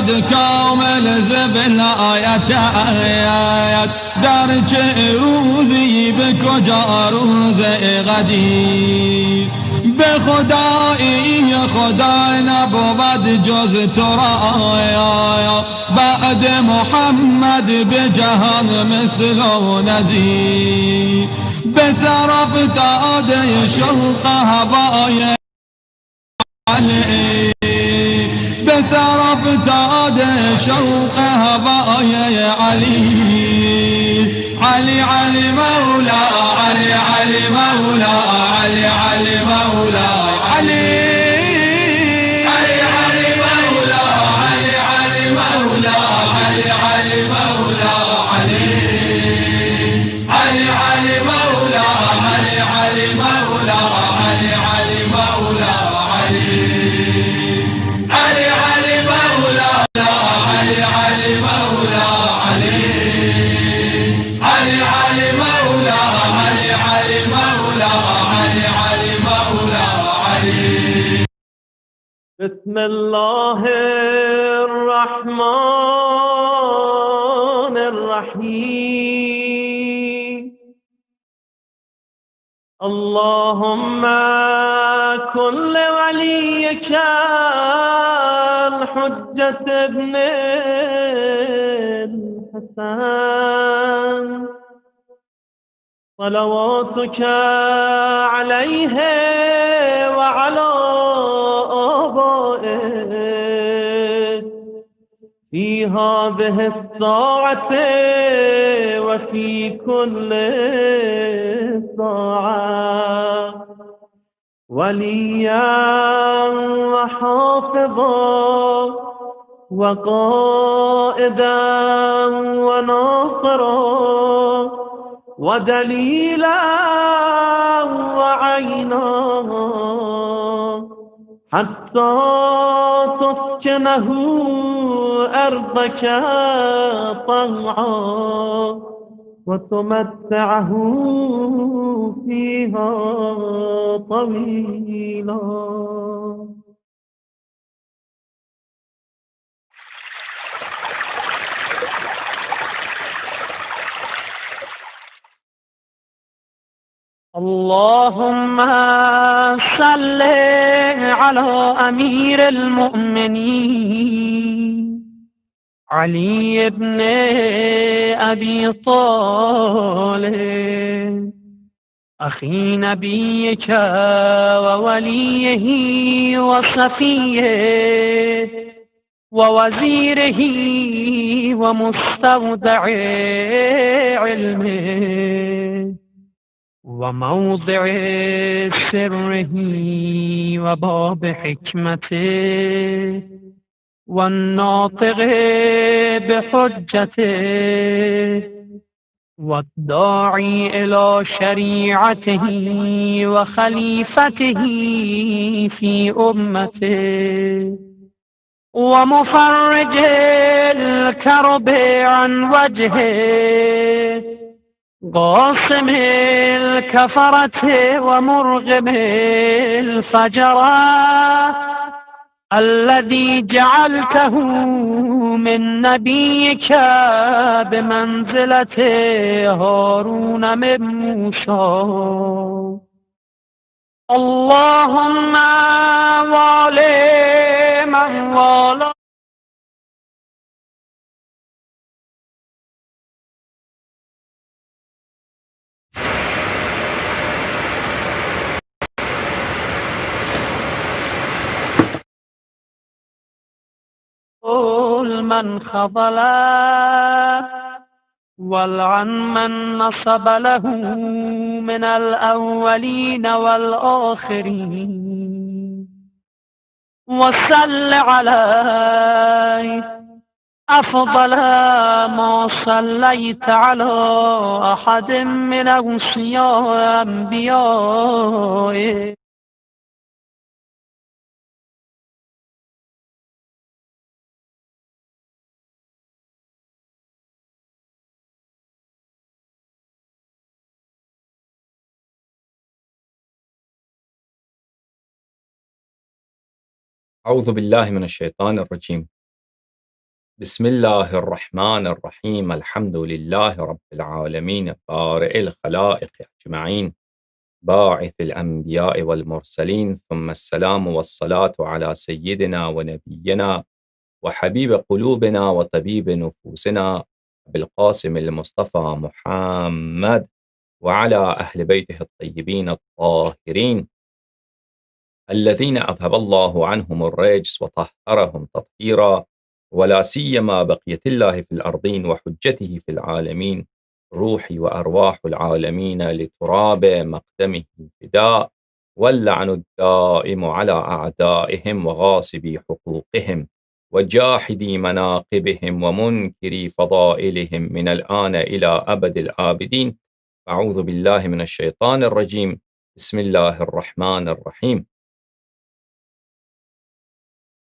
بعد کامل زبل آیت در چه روزی به کجا روز قدیر به خدایی خدا نبود جز تو را بعد محمد به جهان مثل و نظیر به سر افتاده شوق هوای علی به سر افتاده شوق هوای علی علی علی مولا علی علی مولا علی علی مولا علی علی علی مولا علی علی مولا علی علی مولا علی علی علی مولا علی علی مولا علی علی مولا علی علی علی مولا علی علی مولا علی علی علی مولا علی علی مولا علی علی مولا علی. بسم الله الرحمن الرحیم. اللهم كن لوليك الحجة ابن الحسن صلواتك عليه وعلى آبائه في هذه الساعة وفي كل ساعة وليا وحافظا وقائدا وناصرا ودليلا وعينا حتى تسكنه أرضك طوعا وتمتعه فيها طويلا. اللهم صل على أمير المؤمنين علي بن أبي طالب أخي نبيك ووليه وصفيه ووزيره ومستودع علمه وموضع سره وباب حكمته والناطق بحجته والداعي إلى شريعته وخليفته في أمته ومفرج الكرب عن وجهه قاسم الكفرة ومرغم الفجرة الذي جعلته من نبيك بمنزلة هارون من موسى. اللهم والي من والاه من خذله والعن من نصب له من الأولين والآخرين وصل عليه أفضل ما صليت على أحد من أوصياء أنبيائه. أعوذ بالله من الشيطان الرجيم. بسم الله الرحمن الرحيم الحمد لله رب العالمين بارئ الخلائق أجمعين باعث الأنبياء والمرسلين ثم السلام والصلاة على سيدنا ونبينا وحبيب قلوبنا وطبيب نفوسنا بالقاسم المصطفى محمد وعلى أهل بيته الطيبين الطاهرين الذين أذهب الله عنهم الرجس وطهرهم تطهيرا ولا سيما بقية الله في الأرضين وحجته في العالمين روحي وأرواح العالمين لتراب مقدمه فداء واللعن الدائم على أعدائهم وغاصبي حقوقهم وجاحدي مناقبهم ومنكري فضائلهم من الآن إلى أبد الآبدين. أعوذ بالله من الشيطان الرجيم. بسم الله الرحمن الرحيم.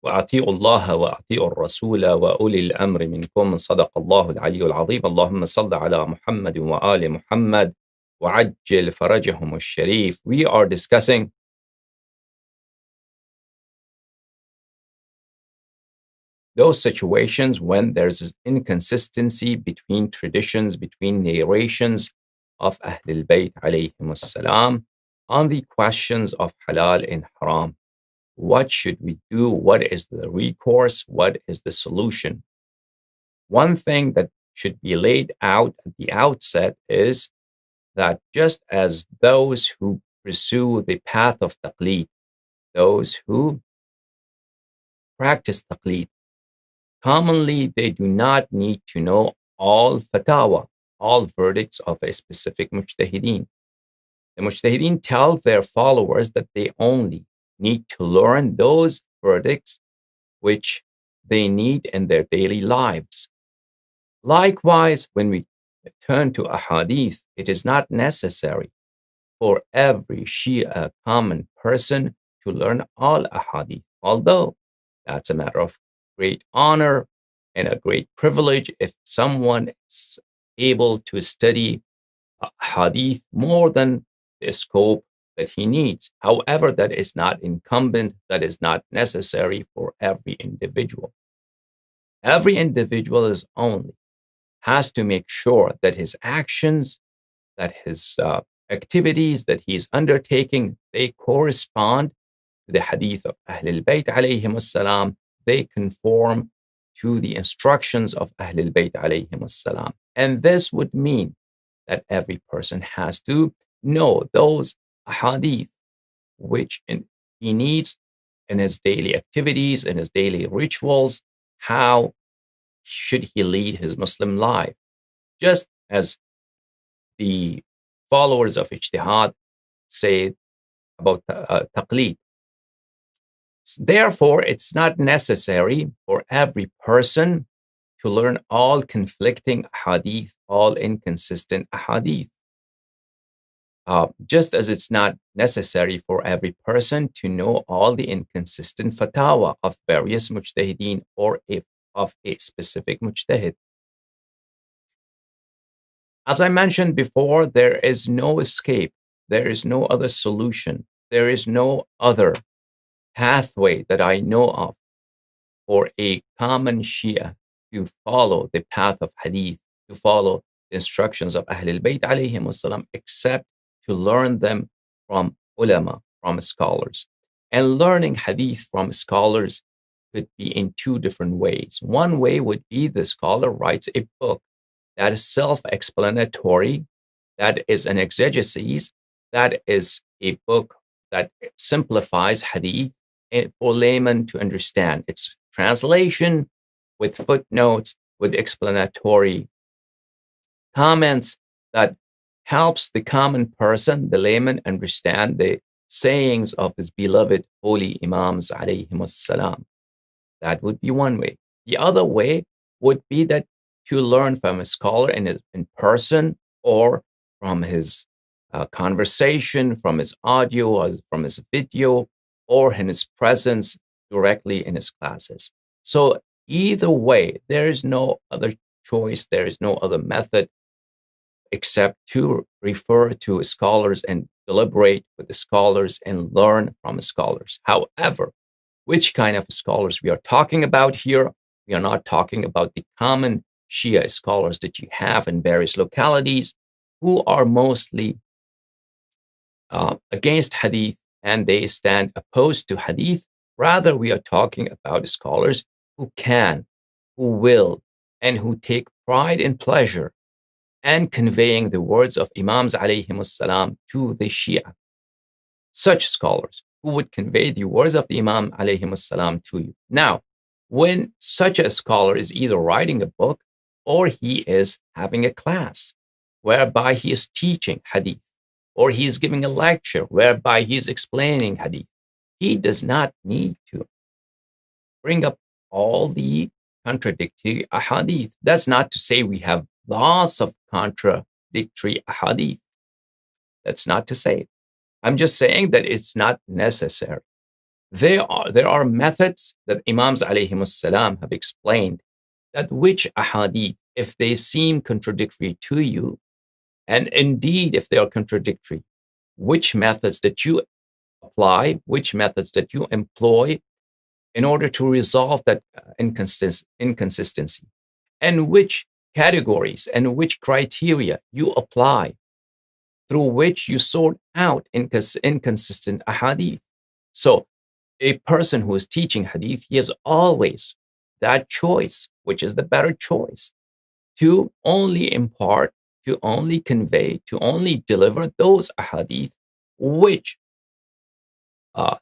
وأطيعوا الله وأطيعوا الرسول وأولي الأمر منكم. صدق الله العلي العظيم. اللهم صل على محمد وآل محمد وعجل فرجهم الشريف. We are discussing those situations when there's inconsistency between traditions, between narrations of Ahlul Bayt alayhim as-salam on the questions of halal and haram. What should we do? What is the recourse? What is the solution? One thing that should be laid out at the outset is that just as those who pursue the path of taqlid, those who practice taqlid, commonly they do not need to know all fatawa, all verdicts of a specific mujtahideen. The mujtahideen tell their followers that they only need to learn those verdicts which they need in their daily lives. Likewise, when we turn to ahadith, it is not necessary for every Shia common person to learn all ahadith, although that's a matter of great honor and a great privilege if someone is able to study hadith more than the scope that he needs. However, that is not incumbent, that is not necessary for every individual. Every individual is only has to make sure that his actions, that his activities that he is undertaking, they correspond to the hadith of Ahlul Bayt alayhim as-salam. They conform to the instructions of Ahlul Bayt alayhim as-salam. And this would mean that every person has to know those hadith which he needs in his daily activities, in his daily rituals. How should he lead his Muslim life? Just as the followers of ijtihad say about taqlid. Therefore, it's not necessary for every person to learn all conflicting hadith, all inconsistent hadith. Just as it's not necessary for every person to know all the inconsistent fatawa of various mujtahideen or of a specific mujtahid. As I mentioned before, there is no escape. There is no other solution. There is no other pathway that I know of for a common Shia to follow the path of hadith, to follow the instructions of Ahlul Bayt alayhim as-salam, except to learn them from ulama, from scholars. And learning hadith from scholars could be in two different ways. One way would be the scholar writes a book that is self-explanatory, that is an exegesis, that is a book that simplifies hadith for laymen to understand. It's translation with footnotes, with explanatory comments that helps the common person, the layman, understand the sayings of his beloved holy imams alayhim as-salam. That would be one way. The other way would be that to learn from a scholar in person or from his conversation, from his audio, or from his video, or in his presence directly in his classes. So either way, there is no other choice, there is no other method except to refer to scholars and deliberate with the scholars and learn from the scholars. However, which kind of scholars we are talking about here? We are not talking about the common Shia scholars that you have in various localities who are mostly against Hadith and they stand opposed to Hadith. Rather, we are talking about scholars who can, who will, and who take pride and pleasure and conveying the words of Imams alayhimus salam to the Shia. Such scholars who would convey the words of the Imam alayhimus salam to you. Now, when such a scholar is either writing a book or he is having a class whereby he is teaching Hadith, or he is giving a lecture whereby he is explaining Hadith, he does not need to bring up all the contradictory ahadith. That's not to say we have lots of contradictory ahadith. That's not to say it. I'm just saying that it's not necessary. There are methods that Imams alayhimus salam have explained that which ahadith, if they seem contradictory to you, and indeed if they are contradictory, which methods that you apply, which methods that you employ in order to resolve that inconsistency, and which categories and which criteria you apply through which you sort out inconsistent ahadith. So a person who is teaching hadith, he has always that choice, which is the better choice, to only impart, to only convey, to only deliver those ahadith which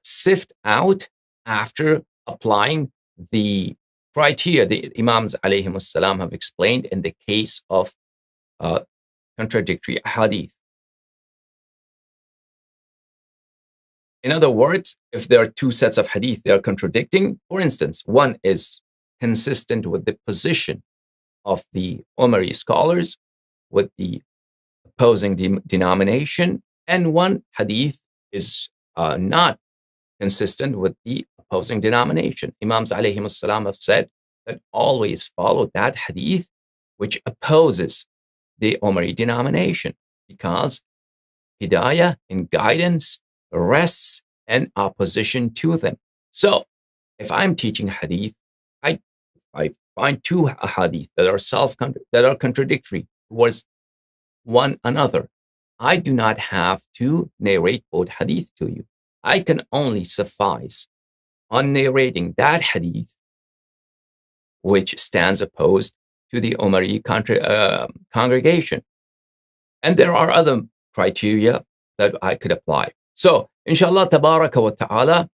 sift out after applying the criteria the Imams alayhimus salam have explained in the case of contradictory hadith. In other words, if there are two sets of hadith they are contradicting, for instance, one is consistent with the position of the Umari scholars, with the opposing denomination, and one hadith is not consistent with the opposing denomination. Imams alayhimus salam have said that always follow that hadith which opposes the Umari denomination, because hidayah and guidance rests in opposition to them. So if I'm teaching hadith, I find two hadith that are contradictory towards one another. I do not have to narrate both hadith to you. I can only suffice on narrating that hadith which stands opposed to the Umari congregation. And there are other criteria that I could apply. So, inshallah, tabaraka wa ta'ala,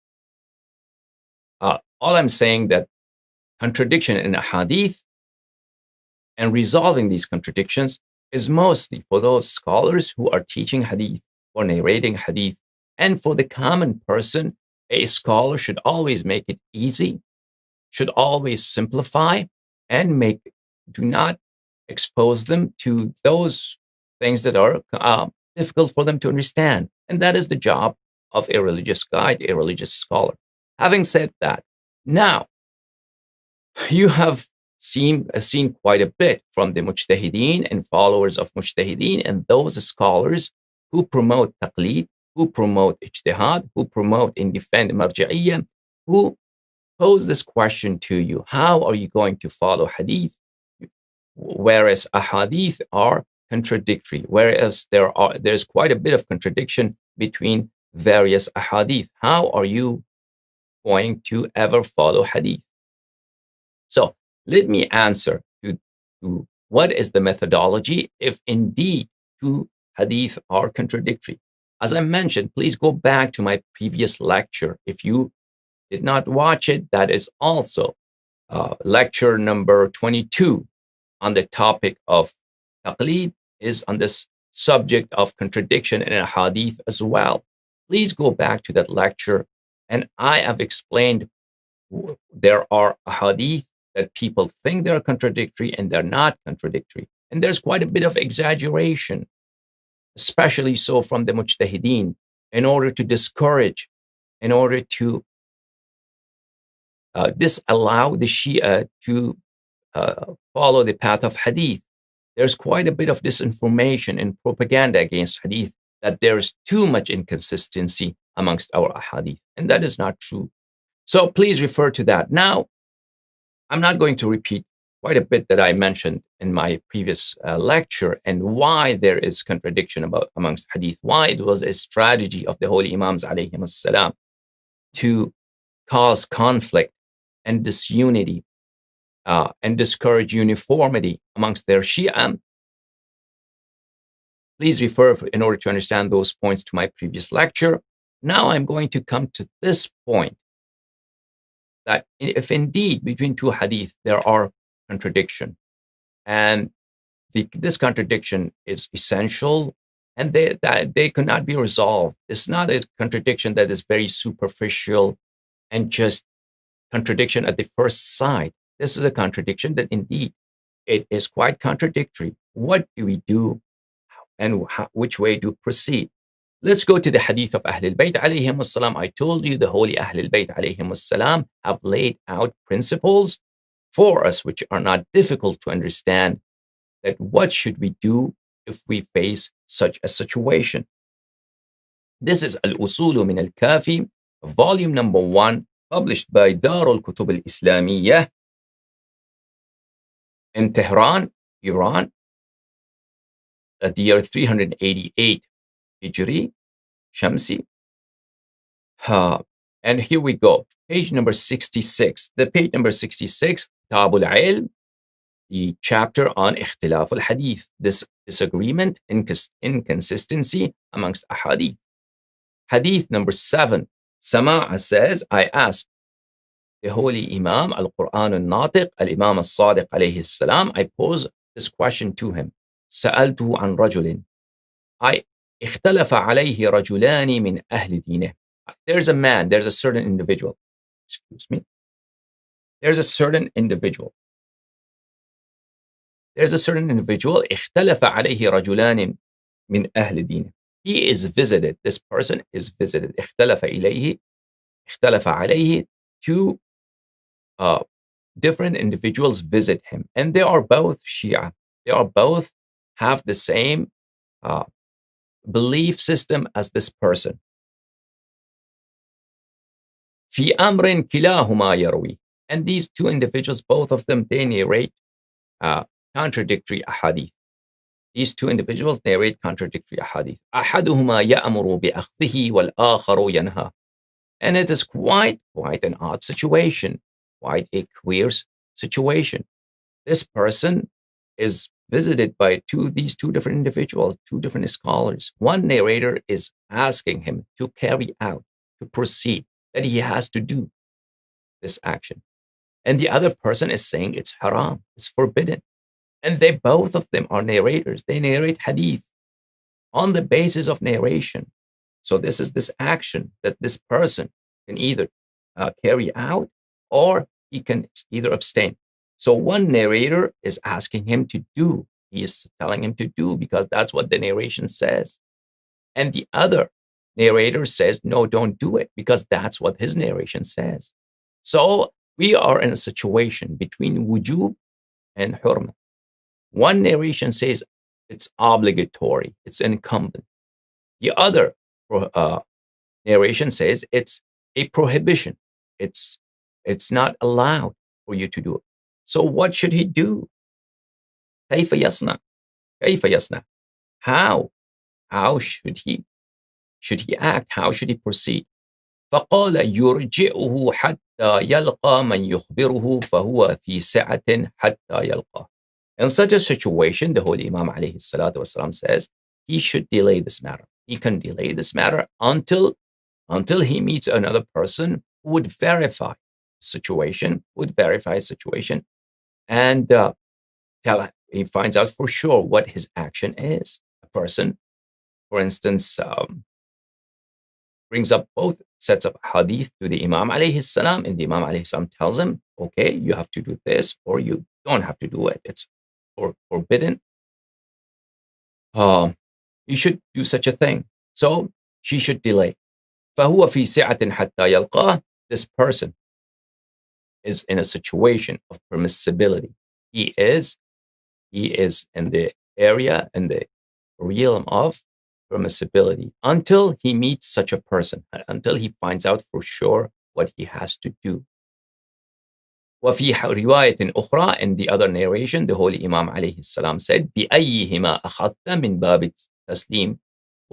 all I'm saying that contradiction in a hadith and resolving these contradictions is mostly for those scholars who are teaching hadith or narrating hadith. And for the common person, a scholar should always make it easy, should always simplify, and do not expose them to those things that are difficult for them to understand. And that is the job of a religious guide, a religious scholar. Having said that, now you have seen quite a bit from the mujtahideen and followers of mujtahideen and those scholars who promote taqlid, who promote ijtihad, who promote and defend marja'iyya, who pose this question to you: how are you going to follow hadith, whereas ahadith are contradictory, whereas there's quite a bit of contradiction between various ahadith? How are you going to ever follow hadith? So let me answer to what is the methodology if indeed two hadith are contradictory. As I mentioned, please go back to my previous lecture. If you did not watch it, that is also lecture number 22 on the topic of taqlid, is on this subject of contradiction in a hadith as well. Please go back to that lecture, and I have explained there are hadith that people think they're contradictory and they're not contradictory. And there's quite a bit of exaggeration, especially so from the mujtahideen, in order to discourage, in order to disallow the Shia to follow the path of hadith. There's quite a bit of disinformation and propaganda against hadith, that there's too much inconsistency amongst our hadith, and that is not true. So please refer to that. Now, I'm not going to repeat quite a bit that I mentioned in my previous lecture and why there is contradiction amongst hadith, why it was a strategy of the holy imams alayhim salam to cause conflict and disunity and discourage uniformity amongst their Shia. Please refer in order to understand those points to my previous lecture. Now I'm going to come to this point, that if indeed between two hadith there are contradiction, and this contradiction is essential, and they cannot be resolved. It's not a contradiction that is very superficial and just contradiction at the first sight. This is a contradiction that indeed it is quite contradictory. What do we do, and which way to proceed? Let's go to the hadith of Ahlul Bayt alayhim as-salam. I told you the holy Ahlul Bayt alayhim as-salam have laid out principles for us which are not difficult to understand, that what should we do if we face such a situation. This is Al-Usulu min al-Kafi, volume number 1, published by Dar al-Kutub al-Islamiyah in Tehran, Iran, at the year 388 Hijri, Shamsi. And here we go. Page number 66. The page number 66, Kitab al-Ilm, the chapter on Ikhtilaf al-Hadith, this disagreement, inconsistency amongst ahadith. Hadith number 7, Sama'a says, I asked the holy Imam, Al-Quran al-Natiq, Al-Imam al-Sadiq alayhi salam, I pose this question to him. سألته عن رجل اختلف عليه رجلان من أهل دينه. There's a man, there's a certain individual. Excuse me. There's a certain individual. اختلف عليه رجلان من أهل دينه. He is visited. This person is visited. اختلف عليه. Two different individuals visit him, and they are both Shia. They are both have the same belief system as this person. في أمر كلاهما يروي. And these two individuals, both of them, they narrate contradictory ahadith. These two individuals narrate contradictory ahadith. أحدهما يأمر بأخذه والآخر ينهى. And it is quite an odd situation, quite a queer situation. This person is visited by these two different individuals, two different scholars. One narrator is asking him to carry out, to proceed, that he has to do this action. And the other person is saying it's haram, it's forbidden. And both of them are narrators. They narrate hadith on the basis of narration. So this is this action that this person can either carry out, or he can either abstain. So one narrator is asking him to do. He is telling him to do because that's what the narration says. And the other narrator says, no, don't do it because that's what his narration says. So we are in a situation between wujub and hurma. One narration says it's obligatory, it's incumbent. The other narration says it's a prohibition. It's not allowed for you to do it. So what should he do? كيف يصنع? How should he act? How should he proceed? فقال يرجئه حتى يلقى من يخبره فهو في سعة حتى يلقى. In such a situation, the Holy Imam alayhi salatu wasalam says he should delay this matter. He can delay this matter until he meets another person who would verify the situation, and he finds out for sure what his action is. A person, for instance, brings up both sets of hadith to the Imam alayhi salam, and the Imam alayhi salam tells him, okay, you have to do this, or you don't have to do it. It's forbidden. You should do such a thing. So she should delay. فهو في سعة حتى يلقاه. This person is in a situation of permissibility. He is in the area, in the realm of permissibility until he meets such a person, until he finds out for sure what he has to do. وفي رواية أخرى, in the other narration, the Holy Imam عليه السلام said, بأيهما أخذت من باب التسليم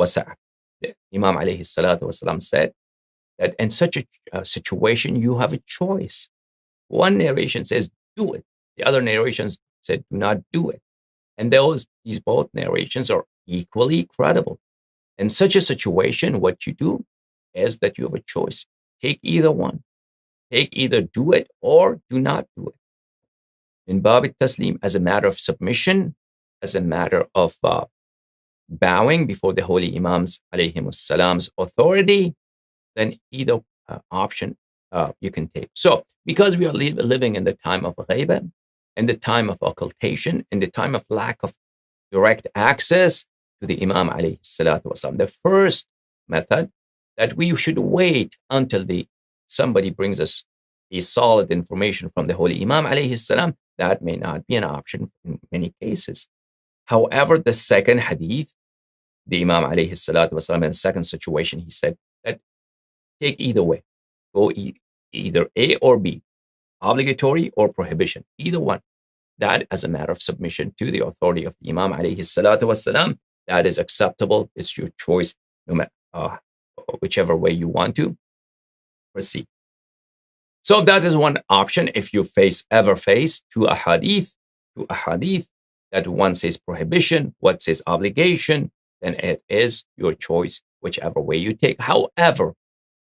وسعة. The Imam عليه الصلاة والسلام said that in such a situation, you have a choice. One narration says, do it. The other narrations said, do not do it. And these both narrations are equally credible. In such a situation, what you do is that you have a choice. Take either one. Take either do it or do not do it. In Bab al-Taslim, as a matter of submission, as a matter of bowing before the Holy Imams alayhimus salam's authority, then either option you can take. So, because we are living in the time of ghaiba, in the time of occultation, in the time of lack of direct access to the Imam alayhi salatu wasalam, the first method that we should wait until somebody brings us a solid information from the Holy Imam alayhi salam, that may not be an option in many cases. However, the second hadith, the Imam alayhi salatu wasalam, in the second situation, he said that take either way. Go either A or B, obligatory or prohibition, either one. That, as a matter of submission to the authority of the Imam alayhi salatu wasalam, that is acceptable. It's your choice, no matter whichever way you want to proceed. So that is one option. If you ever face two ahadith that one says prohibition, one says obligation, then it is your choice, whichever way you take. However,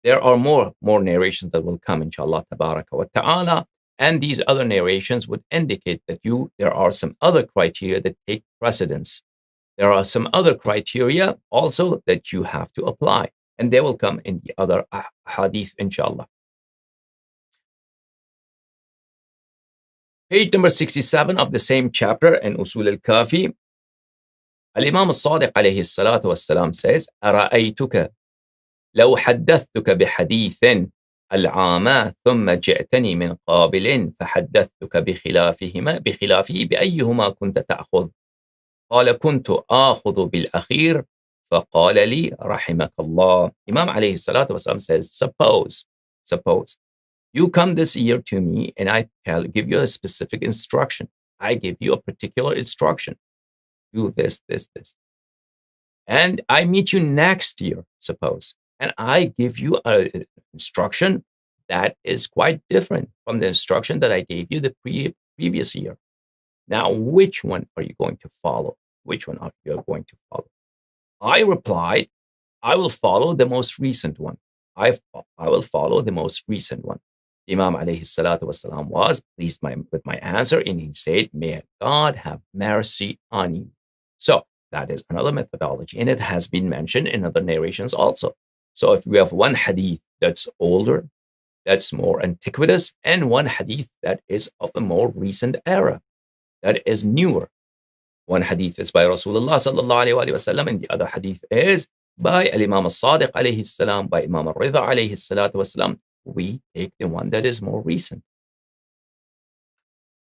there are more narrations that will come, inshallah, tabaraka wa ta'ala. And these other narrations would indicate that there are some other criteria that take precedence. There are some other criteria also that you have to apply. And they will come in the other hadith, inshallah. Page number 67 of the same chapter in Usul al-Kafi. Al-Imam al-Sadiq alayhi salatu wassalam says, أَرَأَيْتُكَ لو حدثتك بحديث العامة ثم جئتني من قابل فحدثتك بخلافه بأيهما كنت تأخذ؟ قال كنت آخذ بالأخير فقال لي رحمك الله. Imam alayhi salatu wasalam says, suppose you come this year to me and I give you a specific instruction. I give you a particular instruction. Do this. And I meet you next year, suppose. And I give you an instruction that is quite different from the instruction that I gave you the previous year. Now, which one are you going to follow? Which one are you going to follow? I replied, I will follow the most recent one. I will follow the most recent one. Imam alayhi salatu wasalam was pleased with my answer, and he said, may God have mercy on you. So that is another methodology, and it has been mentioned in other narrations also. So if we have one hadith that's older, that's more antiquitous, and one hadith that is of a more recent era, that is newer. One hadith is by Rasulullah sallallahu alayhi wa sallam, and the other hadith is by Imam al-Sadiq alayhi salam, by Imam al-Ridha alayhi salatu wasalam. We take the one that is more recent.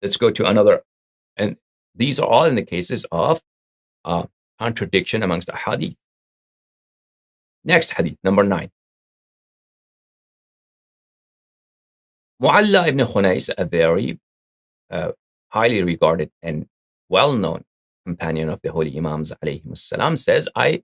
Let's go to another. And these are all in the cases of contradiction amongst the hadith. Next hadith, number 9. Mu'alla ibn Khunais, a very highly regarded and well-known companion of the Holy Imams alayhimus salam, says, I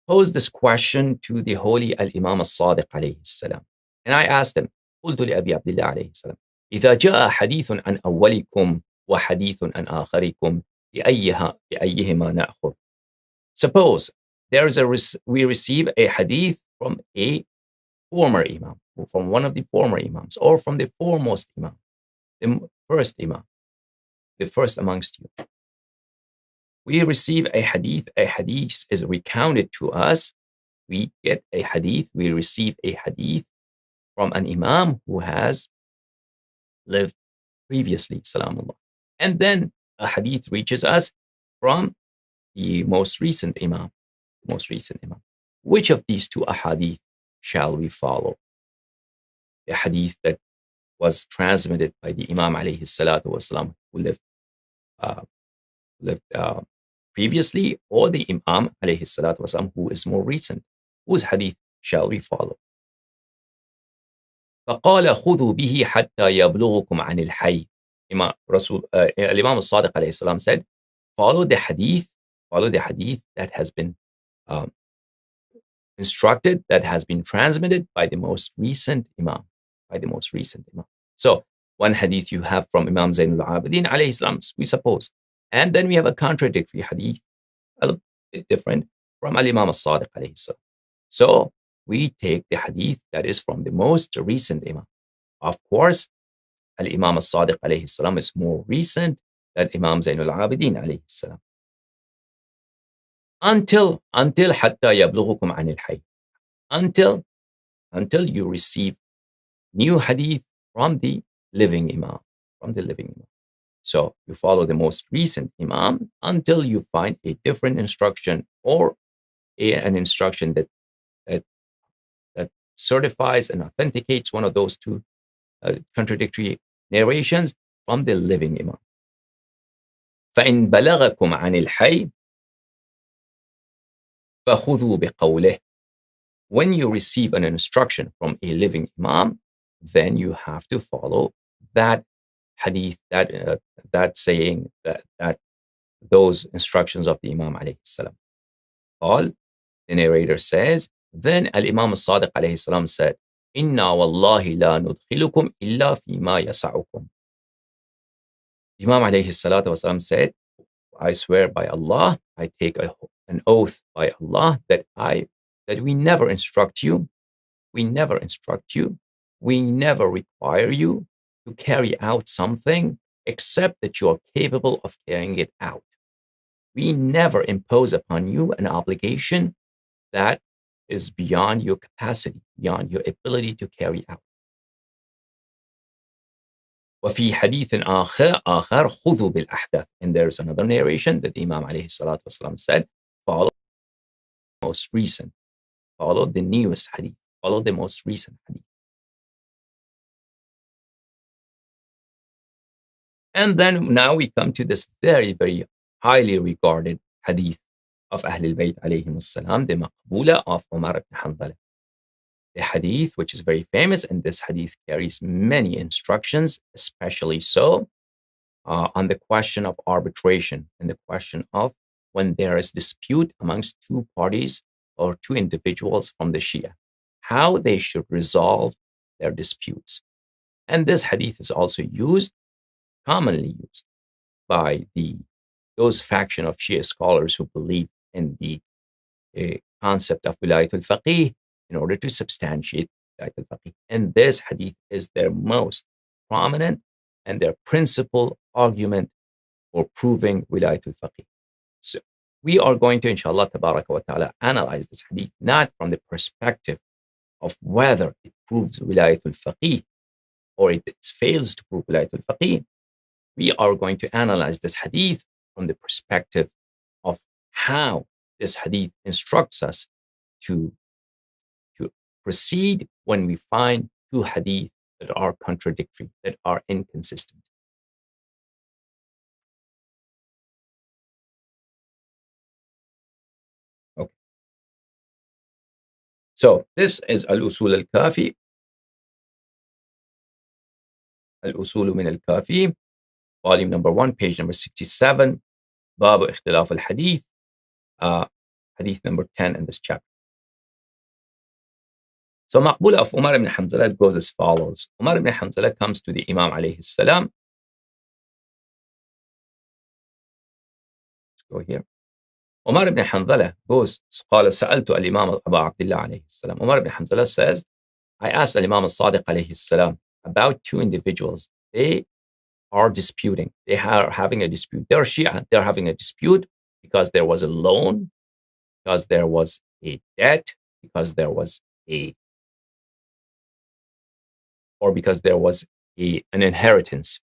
posed this question to the Holy Al-Imam al-Sadiq alayhi salam. And I asked him, قلت لأبي عبد الله عليه السلام إذا جاء حديث عن أولكم وحديث عن آخركم بأيهما نأخذ? Suppose we receive a hadith from a former imam, from one of the former imams, or from the foremost imam, the first amongst you. We receive a hadith is recounted to us. We receive a hadith from an imam who has lived previously, salamullah. And then a hadith reaches us from the most recent imam. Which of these two ahadith shall we follow? The hadith that was transmitted by the Imam alayhi salatu wasalam, who lived previously, or the Imam alayhi salatu wasalam, who is more recent? Whose hadith shall we follow? فقال خذوا به حتى يبلغكم عن الحي. Imam al-Sadiq alayhi salam said, follow the hadith that has been um, instructed, that has been transmitted by the most recent Imam, So one hadith you have from Imam Zainul Abidin alayhi salam, we suppose. And then we have a contradictory hadith, a bit different, from Al-Imam al-Sadiq alayhi salam. So we take the hadith that is from the most recent Imam. Of course, Al-Imam al-Sadiq alayhi salam is more recent than Imam Zainul Abidin alayhi salam. Until حتى يبلغكم عن الحي. Until you receive new hadith from the living Imam. So you follow the most recent Imam until you find a different instruction or an instruction that certifies and authenticates one of those two contradictory narrations from the living Imam. فإن بلغكم عن الحي فخذوا بقوله. When you receive an instruction from a living Imam, then you have to follow that hadith, that saying, that those instructions of the Imam alayhi salam. All the narrator says, then Al-Imam al-Sadiq alayhi salam said, Inna wallahi la nudkhilukum illa fima yasa'ukum. Imam alayhi salatu wasalam said, I swear by Allah, I take an oath by Allah that we never instruct you, we never require you to carry out something except that you are capable of carrying it out. We never impose upon you an obligation that is beyond your capacity, beyond your ability to carry out. وفي حديث آخر خذوا بالأحداث. And there's another narration that the Imam alayhi salatu wasalam said, follow the most recent, follow the newest hadith, follow the most recent hadith. And then now we come to this very, very highly regarded hadith of Ahlul Bayt alayhim salam, the Maqbula of Umar ibn Hanbala. The hadith, which is very famous, and this hadith carries many instructions, especially so on the question of arbitration and the question of when there is dispute amongst two parties or two individuals from the Shia, how they should resolve their disputes. And this hadith is also commonly used by those faction of Shia scholars who believe in the concept of wilayat al-faqih in order to substantiate wilayat al-faqih. And this hadith is their most prominent and their principal argument for proving wilayat al-faqih. So we are going to, inshallah, tabaraka wa ta'ala, analyze this hadith not from the perspective of whether it proves wilayat al-faqih or it fails to prove wilayat al-faqih. We are going to analyze this hadith from the perspective of how this hadith instructs us to proceed when we find two hadith that are contradictory, that are inconsistent. Okay. So this is Al-Usul al-Kafi. Al-Usul min al-Kafi, volume number 1, page number 67, Babu Ikhtilaf al-Hadith, hadith number 10 in this chapter. So Maqbula of Umar ibn Hanbala goes as follows. Umar ibn Hanbala comes to the Imam alayhi salam. Let's go here. Umar ibn Hanbala goes, قال سألت الإمام أبا عبد الله عليه السلام. Umar ibn Hanbala says, I asked Imam al-Sadiq alayhi salam about two individuals. They are disputing. They are having a dispute. They're Shia. They're having a dispute because there was a loan, because there was a debt, because there was an inheritance.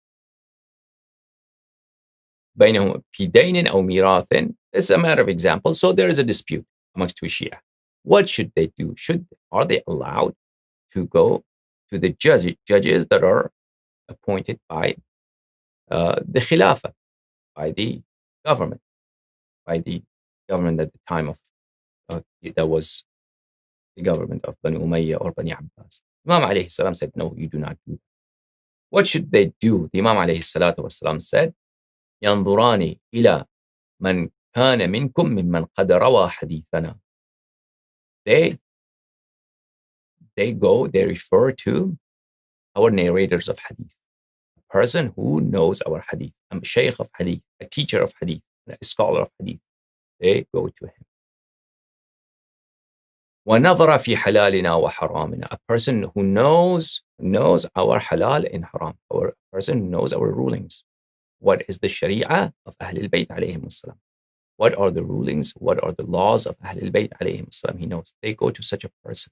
بينهم في دين أو ميراث. This is a matter of example. So there is a dispute amongst two Shia. What should they do? Are they allowed to go to the judges that are appointed by the Khilafah, by the government at the time of that was the government of Bani Umayyah or Bani Abbas? Imam alayhi salam said, no, you do not do that. What should they do? The Imam alayhi salatu wasalam said, ينظران إلى من كان منكم ممن قد روى حديثنا. They refer to our narrators of hadith, a person who knows our hadith, a shaykh of hadith, a teacher of hadith, a scholar of hadith. They go to him. وَنَظَرَ فِي حَلَالِنَا وَحَرَامِنَا. A person who knows our halal and haram, a person who knows our rulings. What is the sharia of Ahlul Bayt alayhim salam? What are the rulings? What are the laws of Ahlul Bayt alayhim salam? He knows. They go to such a person.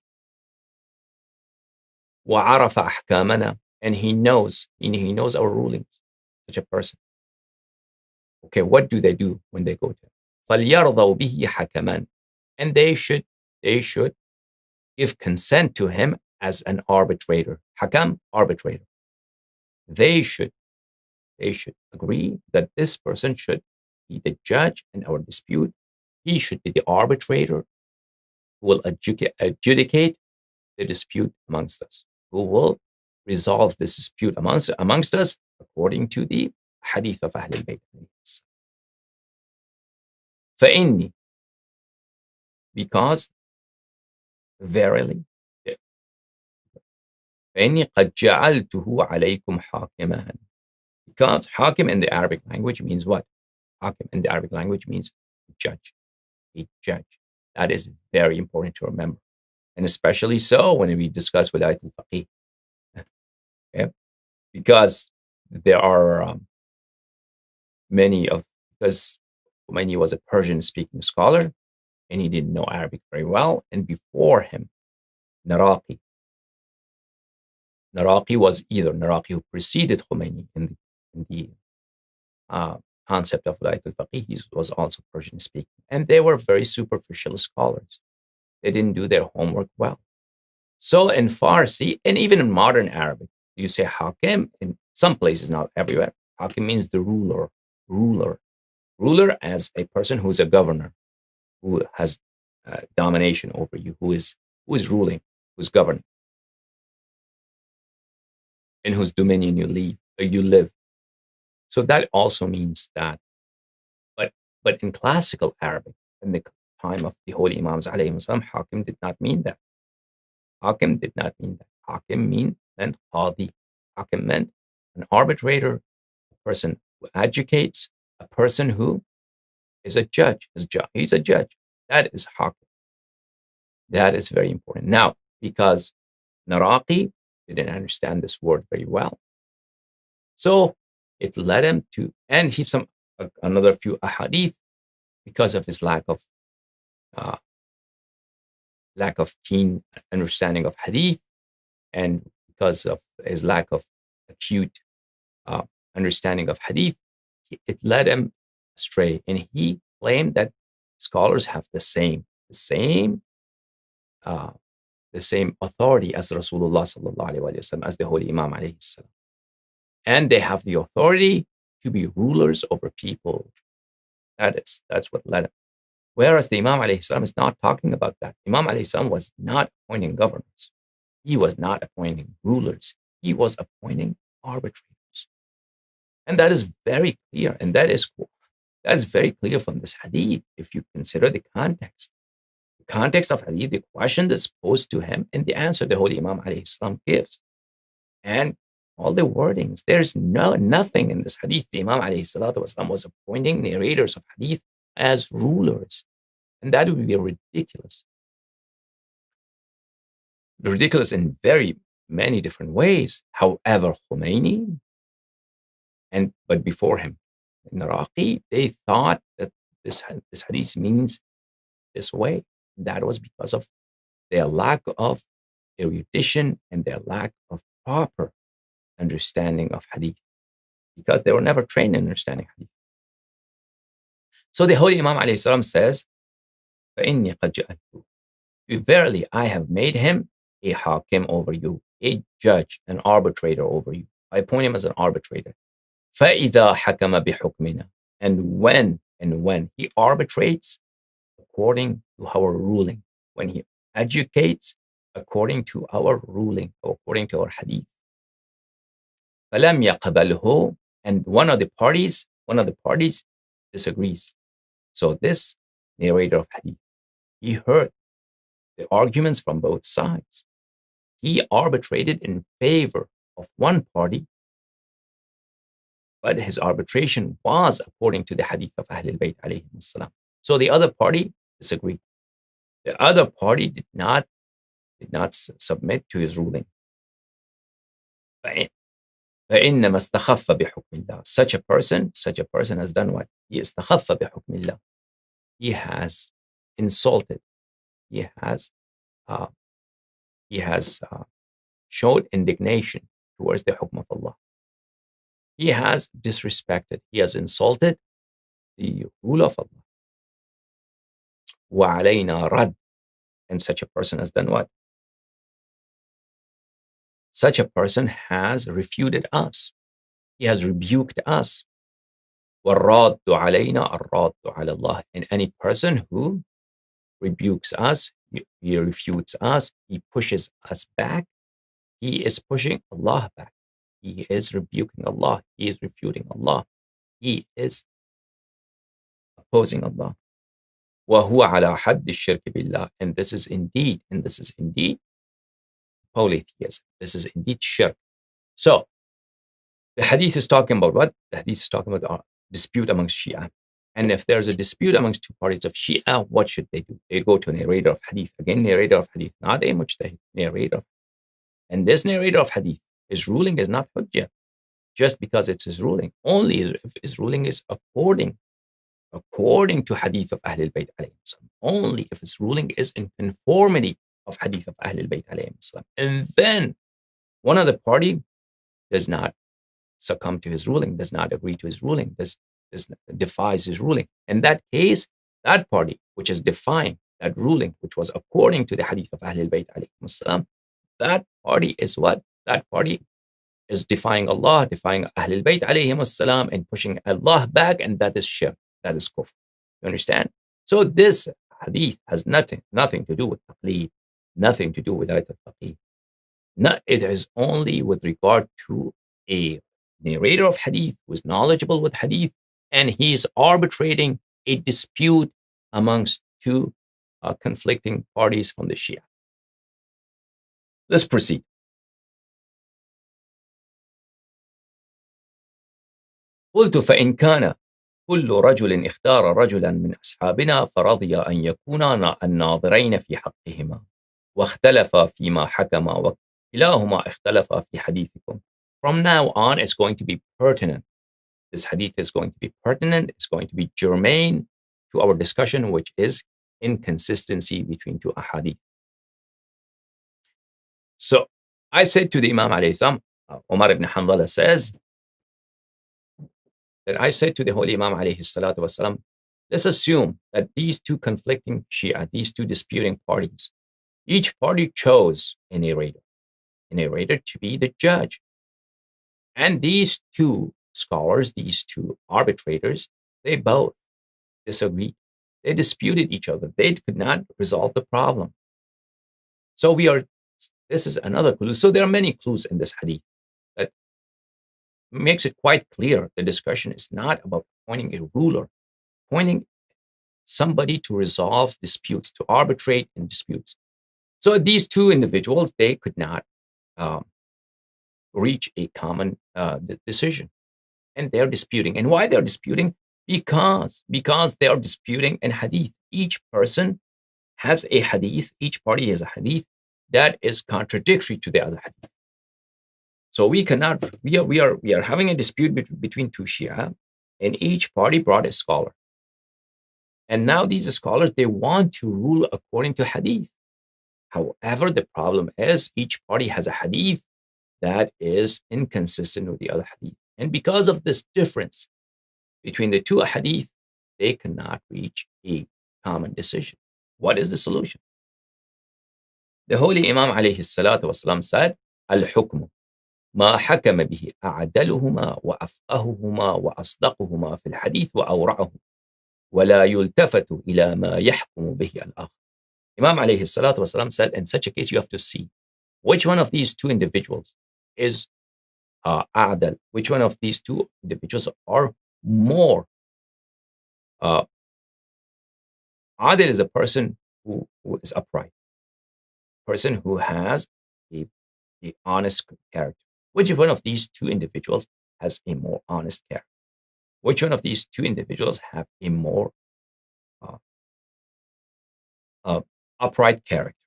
وَعَرَفَ أَحْكَامَنَا. And he knows our rulings, such a person. Okay, what do they do when they go to him? فَلْيَرْضَوْا بِهِ حَكَمًا. And they should give consent to him as an arbitrator. Hakam, arbitrator. They should agree that this person should be the judge in our dispute. He should be the arbitrator who will adjudicate the dispute amongst us, who will resolve this dispute amongst us according to the hadith of Ahlul Bayt. فَإِنِّي, because verily, فَإِنِّي قَدْ جَعَلْتُهُ عَلَيْكُمْ حَاكِمًا. Because hakim in the Arabic language means what? Hakim in the Arabic language means judge, a judge. That is very important to remember. And especially so when we discuss Wilayat al-Faqih. Okay? Because there are because Khomeini was a Persian-speaking scholar, and he didn't know Arabic very well. And before him, Naraqi was either Naraqi who preceded Khomeini in the concept of Wilayat al-Faqih. He was also Persian-speaking. And they were very superficial scholars. They didn't do their homework well. So in Farsi, and even in modern Arabic, you say hakim in some places, not everywhere. Hakim means the ruler. Ruler as a person who's a governor, who has domination over you, who is ruling, who's governing, in whose dominion you live. So that also means that. But in classical Arabic, in the time of the holy Imams alayhim salam, hakim did not mean that. Hakim did not mean that. Hakim meant qadi. Hakim meant an arbitrator, a person who adjudicates, a person who is a judge. He's a judge. That is hakim. That is very important. Now, because Naraqi didn't understand this word very well, so it led him to, and he another few ahadith, because of his lack of keen understanding of hadith, and because of his lack of acute understanding of hadith, it led him astray. And he claimed that scholars have the same authority as Rasulullah sallallahu alaihi wasallam, as the holy Imam alayhi salam, and they have the authority to be rulers over people. That's what led him. Whereas the Imam alayhi salam is not talking about that. Imam alayhi salam was not appointing governors. He was not appointing rulers. He was appointing arbitrators. And that is very clear. And that is very clear from this hadith if you consider the context. The context of hadith, the question that's posed to him, and the answer the holy Imam alayhi salam gives. And all the wordings, there's nothing in this hadith. The Imam alayhi salatu wasalam was appointing narrators of hadith as rulers. And that would be ridiculous. Ridiculous in very many different ways. However, Khomeini, but before him, Naraqi, they thought that this hadith means this way. That was because of their lack of erudition and their lack of proper understanding of hadith, because they were never trained in understanding hadith. So the holy Imam alayhi salam says, فَإِنِّي قَدْ جَأَلْتُ. Verily, I have made him a hakim over you, a judge, an arbitrator over you. I appoint him as an arbitrator. فَإِذَا حَكَمَ بِحُكْمِنَا. And when he arbitrates according to our ruling, when he adjudicates according to our ruling, or according to our hadith. فَلَمْ يَقْبَلْهُ, and one of the parties disagrees. So this narrator of hadith, he heard the arguments from both sides. He arbitrated in favor of one party, but his arbitration was according to the hadith of Ahlul Bayt alayhim as-salam. So the other party disagreed. The other party did not submit to his ruling. فإنما استخف بحكم الله. Such a person has done what? He استخف بحكم الله. He has insulted. He has showed indignation towards the hukm of Allah. He has disrespected. He has insulted the rule of Allah. وعلينا رد. And such a person has done what? Such a person has refuted us. He has rebuked us. وَالرَّادُّ عَلَيْنَا الرَّادُّ عَلَى اللَّهِ. And any person who rebukes us, he refutes us, he pushes us back, he is pushing Allah back. He is rebuking Allah. He is refuting Allah. He is opposing Allah. وَهُوَ عَلَى حَدِّ الشِّرْكِ بِاللَّهِ. And this is indeed polytheism. This is indeed shirk. So, the hadith is talking about what? The hadith is talking about a dispute amongst Shia. And if there's a dispute amongst two parties of Shia, what should they do? They go to a narrator of hadith. Again, narrator of hadith, not a mujtahid, narrator. And this narrator of hadith, his ruling is not hujjah, just because it's his ruling. Only if his ruling is according to hadith of Ahlul Bayt alayhim salam. Only if his ruling is in conformity of hadith of Ahlul Bayt alayhim salam. And then one other party does not succumb to his ruling, does not agree to his ruling, defies his ruling. In that case, that party which is defying that ruling, which was according to the hadith of Ahlul Bayt alayhim salam, that party is what? That party is defying Allah, defying Ahlul Bayt alayhim salam, and pushing Allah back, and that is shirk. That is kufr. You understand? So this hadith has nothing to do with taqlid, nothing to do with ayat al-faqih. It is only with regard to a narrator of hadith who is knowledgeable with hadith, and he is arbitrating a dispute amongst two conflicting parties from the Shia. Let's proceed. قلت فإن كان كل رجل اختار رجلا من أصحابنا فرضي أن يكونا الناظرين في حقهما واختلفا فيما حكما وكلاهما اختلفا في حديثكم. From now on, it's going to be pertinent. This hadith is going to be pertinent. It's going to be germane to our discussion, which is inconsistency between two ahadith. So I said to the Imam alayhi salam, Umar ibn Hanzala says, that I said to the Holy Imam alayhi salatu wasalam, let's assume that these two conflicting Shia, these two disputing parties, each party chose a narrator to be the judge. And these two scholars, these two arbitrators, they both disagreed. They disputed each other. They could not resolve the problem. So this is another clue. So there are many clues in this hadith that makes it quite clear the discussion is not about appointing a ruler, appointing somebody to resolve disputes, to arbitrate in disputes. So these two individuals, they could not reach a common decision. And they're disputing. And why they're disputing? Because they are disputing in hadith. Each person has a hadith, each party has a hadith that is contradictory to the other hadith. So we are having a dispute between two Shia, and each party brought a scholar. And now these scholars, they want to rule according to hadith. However, the problem is each party has a hadith that is inconsistent with the other hadith. And because of this difference between the two hadith, they cannot reach a common decision. What is the solution? The Holy Imam alayhi salatu wasalam said, Al-hukmu ما حكم به أعدلهما وأفقههما وأصدقهما في الحديث وأورعه ولا يلتفت إلى ما يحكم به الآخر. Imam alayhi salatu wasalam said, in such a case, you have to see which one of these two individuals is a'dal, which one of these two individuals are more. Adil is a person who is upright, person who has a, a honest character. Which one of these two individuals has a more honest character? Which one of these two individuals have a more uh, uh, upright character?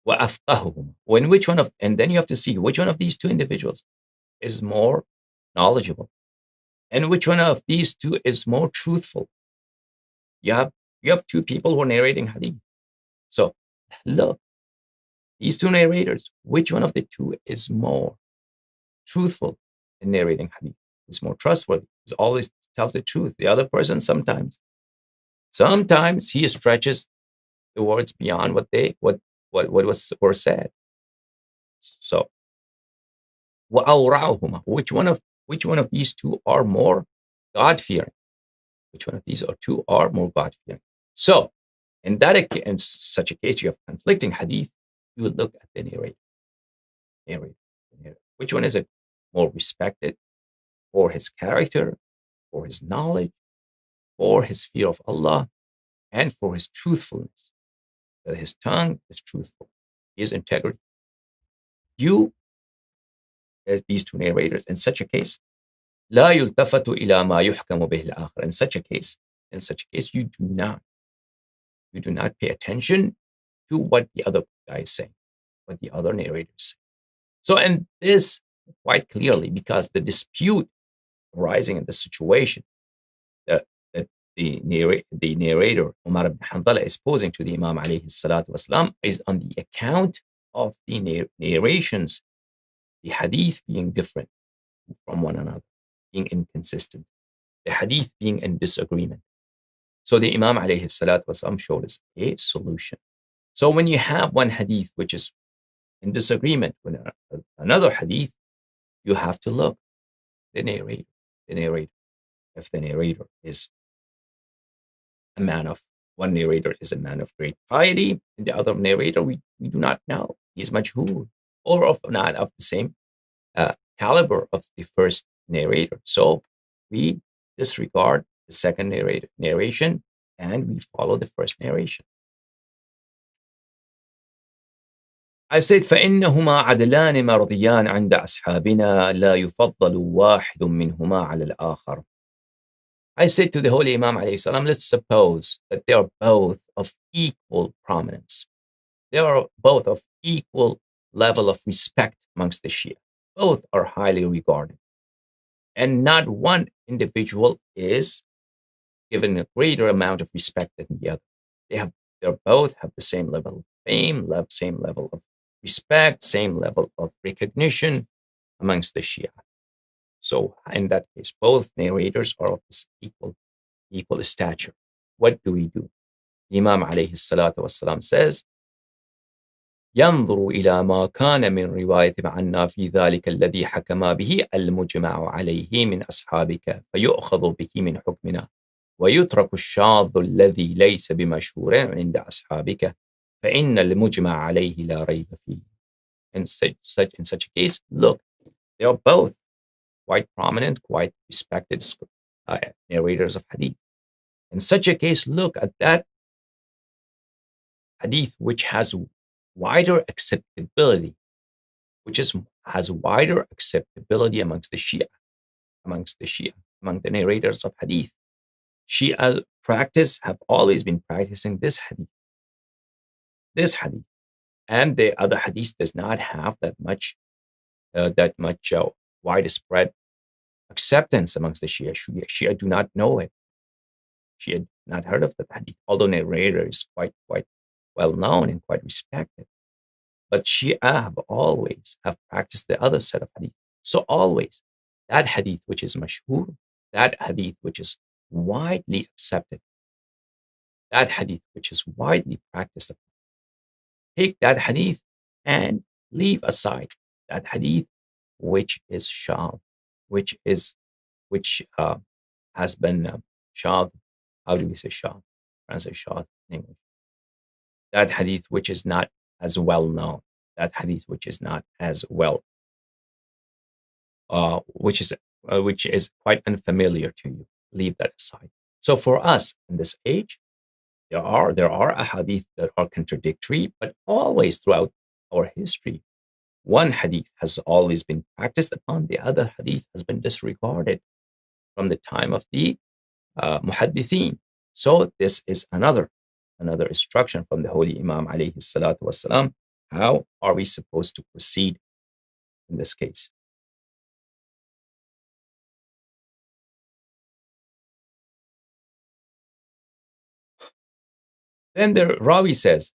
وَأَفْقَهُهُمْ. When which one of, and then you have to see which one of these two individuals is more knowledgeable, and which one of these two is more truthful. You have two people who are narrating hadith. So look, these two narrators, which one of the two is more truthful in narrating hadith? Is more trustworthy? Is always tells the truth. The other person sometimes he stretches the words beyond what were said. So وَأَوْرَعُهُمَا. Which one of these two are more God fearing? Which one of these two are more God fearing? So in such a case, you have conflicting hadith. You will look at the narrator. Which one is it more respected for his character, for his knowledge, for his fear of Allah, and for his truthfulness? That his tongue is truthful, his integrity. You, as these two narrators, in such a case, لا يلتفت إلى ما يحكم به الآخر. In such a case, you do not pay attention to what the other guy is saying, what the other narrators say. So, and this quite clearly, because the dispute arising in the situation that the narrator, Umar ibn Hanbala, is posing to the Imam alayhi salatu wasalam is on the account of the narrations, the hadith being different from one another, being inconsistent, the hadith being in disagreement. So the Imam alayhi salatu wasalam showed us a solution. So when you have one hadith which is in disagreement with another hadith, you have to look the narrator. If the narrator is one narrator is a man of great piety, and the other narrator we do not know. He's majhul, or not of the same caliber of the first narrator. So we disregard the second narration and we follow the first narration. I said فإنهما عدلان مرضيان عند أصحابنا لا يفضل واحد منهما على الآخر. I said to the Holy Imam alayhi salam, let's suppose that they are both of equal prominence. They are both of equal level of respect amongst the Shia. Both are highly regarded. And not one individual is given a greater amount of respect than the other. They both have the same level of fame, same level of respect, same level of recognition amongst the Shia. So in that case, both narrators are of this equal stature. What do we do? Imam alayhi salatu wassalam says, ينظر إلى ما كان من رواية عنا في ذلك الذي حكم به المجمع عليه من أصحابك فيؤخذ به من حكمنا ويترك الشاذ الذي ليس بمشهور عند أصحابك فإن المجمع عليه لا ريب فيه. In such a case, look, they are both quite prominent, quite respected narrators of hadith. In such a case, look at that hadith which has wider acceptability, has wider acceptability amongst the Shia, among the narrators of hadith. Shia have always been practicing this hadith, and the other hadith does not have that much widespread acceptance amongst the Shia. Shia do not know it. Shia had not heard of the hadith, although narrator is quite well known and quite respected. But Shia have practiced the other set of hadith. So always, that hadith which is mashhur, that hadith which is widely accepted, that hadith which is widely practiced, take that hadith and leave aside that hadith which is shadh, which has been shadh. How do we say shadh? Translate shadh in English. that hadith which is not as well known, that hadith which is not as well, which is quite unfamiliar to you. Leave that aside. So for us in this age, there are ahadith that are contradictory, but always throughout our history, one hadith has always been practiced upon, the other hadith has been disregarded from the time of the muhaddithin. So this is another instruction from the Holy Imam alayhi salatu wasalam. How are we supposed to proceed in this case? Then the Rawi says,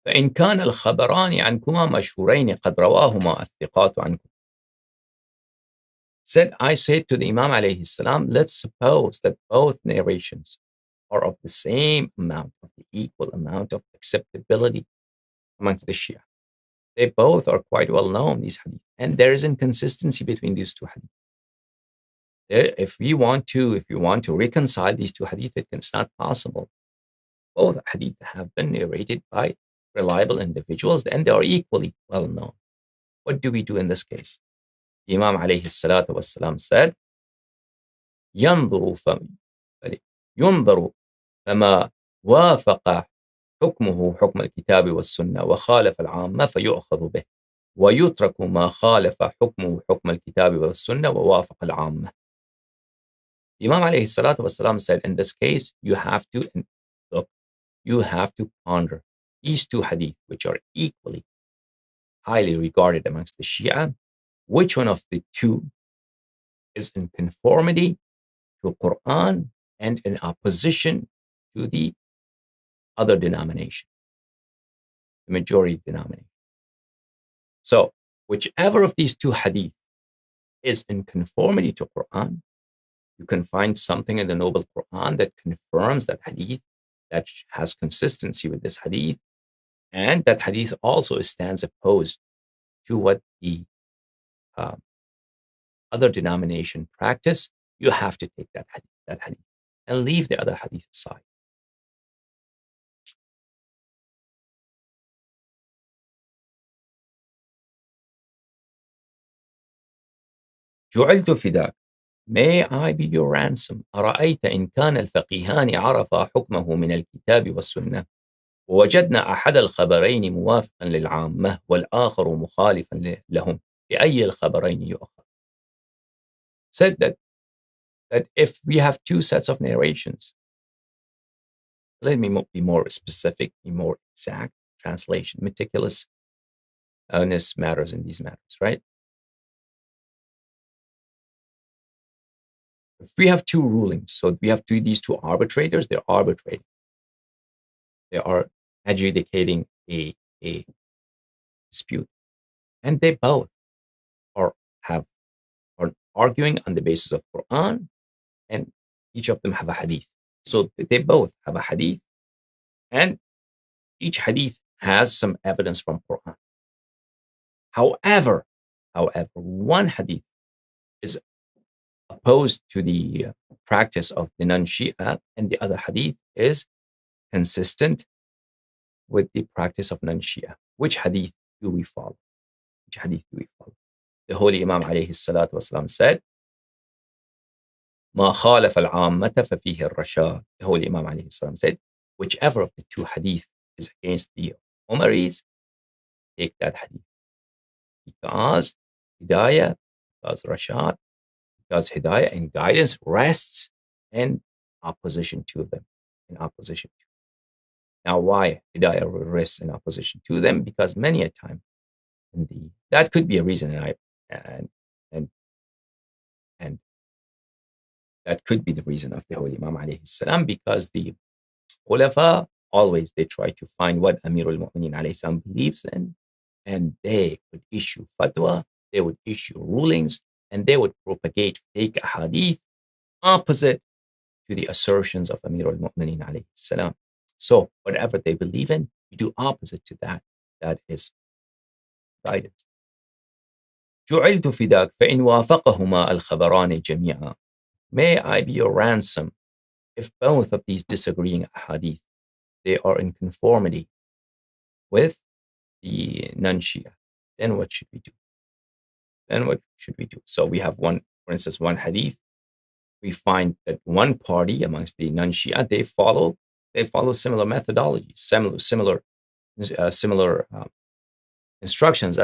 فإن كان الخبران عنكما مشهورين قد رواهما الثقات عنكم. Said, I said to the Imam alayhi salam, let's suppose that both narrations are of the same amount, of the equal amount of acceptability amongst the Shia. They both are quite well known, these hadith, and there is inconsistency between these two hadith. If you want to reconcile these two hadith, it's not possible. Both hadith have been narrated by reliable individuals, and they are equally well known. What do we do in this case? The Imam alayhi salatu wasalam said, ينظر فما وافق حكمه حكم الكتاب والسنة وخالف العامة فيؤخذ به ويترك ما خالف حكمه حكم الكتاب والسنة ووافق العامة. The Imam alayhi salatu wasalam said, in this case, you have to ponder these two hadith, which are equally highly regarded amongst the Shia. Which one of the two is in conformity to Quran and in opposition to the other denomination, the majority denomination? So, whichever of these two hadith is in conformity to Quran, you can find something in the Noble Quran that confirms that hadith, that has consistency with this hadith, and that hadith also stands opposed to what the other denomination practice. You have to take that hadith and leave the other hadith aside. جعلت فداك, may I be your ransom. أرأيت إن كان الفقيهان عرفا حكمه من الكتاب والسنة ووجدنا أحد الخبرين موافقا للعامة والآخر مخالفا لهم بأي الخبرين يؤخذ. Said that if we have two sets of narrations, let me be more specific, be more exact. Translation, meticulous honest matters in these matters, right? If we have two rulings, so we have these two arbitrators, they're arbitrating. They are adjudicating a dispute. And they both are arguing on the basis of Quran, and each of them have a hadith. So they both have a hadith, and each hadith has some evidence from Quran. However, one hadith is opposed to the practice of the non-Shia, and the other hadith is consistent with the practice of non-Shia. Which hadith do we follow? Which hadith do we follow? The Holy Imam alayhi salatu wasalam said, ما خالف العامة ففيه الرشاد. The Holy Imam alayhi salam said, whichever of the two hadith is against the Umaris, take that hadith. Because hidayah, because rashad, because hidayah and guidance rests in opposition to them. Now, why hidayah rests in opposition to them? Because many a time, that could be a reason, and that could be the reason of the Holy Imam alayhi salam, because the Khulafa always they try to find what Amir al-Mu'mineen alayhi salam believes in, and they would issue fatwa, they would issue rulings, and they would propagate fake hadith opposite to the assertions of Amir al-Mu'mineen alayhi salam. So whatever they believe in, you do opposite to that. That is guidance. جعلت فداك فإن وافقهما الخبران جميعا. May I be your ransom if both of these disagreeing hadith they are in conformity with the non-Shia, then what should we do? Then what should we do? So we have one, for instance, one hadith. We find that one party amongst the non-Shia, they follow similar methodologies, similar instructions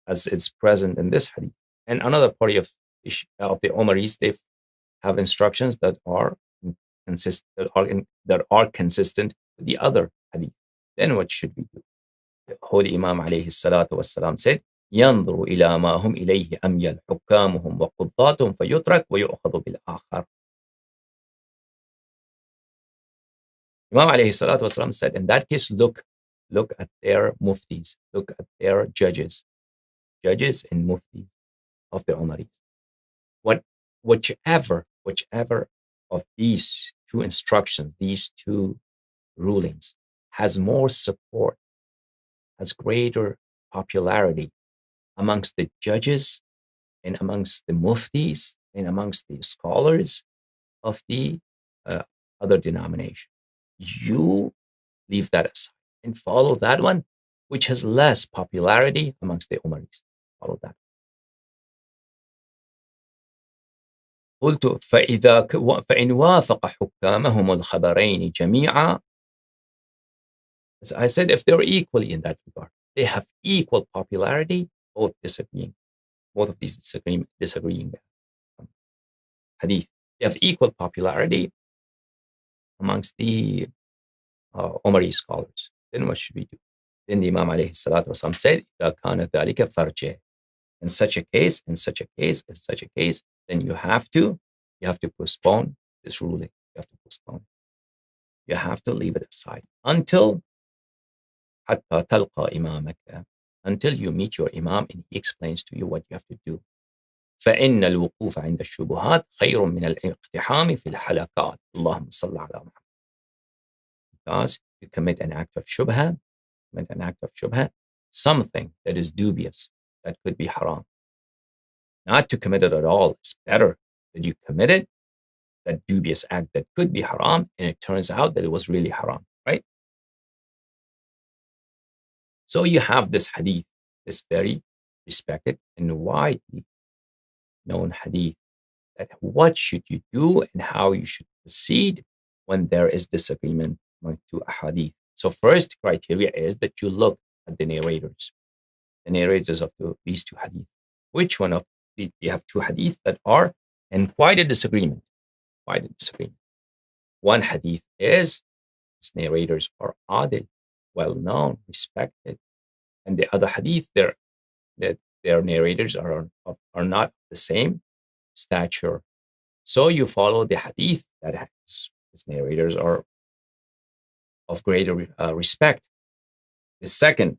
as it's present in this hadith. And another party of the Umaris, they have instructions that are consistent with the other hadith. Then what should we do? The Holy Imam alayhi salatu wassalam said, ينظر إلى ما هم إليه أميل حكامهم وقضاتهم فيترك ويؤخذ بالآخر. Imam alayhi salatu wasalam said, in that case, look at their muftis, look at their judges and muftis of the Umaris. Whichever of these two instructions, these two rulings, has more support, has greater popularity amongst the judges and amongst the muftis and amongst the scholars of the other denomination, you leave that aside and follow that one which has less popularity amongst the Umaris. Follow that. قلت فإن وافق حكامهم الخبرين جميعا. As I said, if they're equally in that regard, they have equal popularity, both of these disagreeing hadith, they have equal popularity amongst the Umari scholars. Then what should we do? Then the Imam alayhi salatu wasalam said, إذا كان ذلك فرجه. In such a case, then you have to postpone this ruling. You have to postpone it. You have to leave it aside until حتى تلقى إمامك, until you meet your Imam and he explains to you what you have to do. فإن الوقوف عند الشبهات خير من الاقتحام في الحلقات. اللهم صل على محمد. Because you commit an act of shubha, something that is dubious, that could be haram. Not to commit it at all. It's better that you committed that dubious act that could be haram, and it turns out that it was really haram, right? So you have this hadith, this very respected and widely known hadith, that what should you do and how you should proceed when there is disagreement among two hadith. So first criteria is that you look at the narrators of these two hadith. Which one of you have two hadith that are in quite a disagreement. One hadith is its narrators are adil, well known, respected, and the other hadith their narrators are not the same stature. So you follow the hadith that has its narrators are of greater respect. The second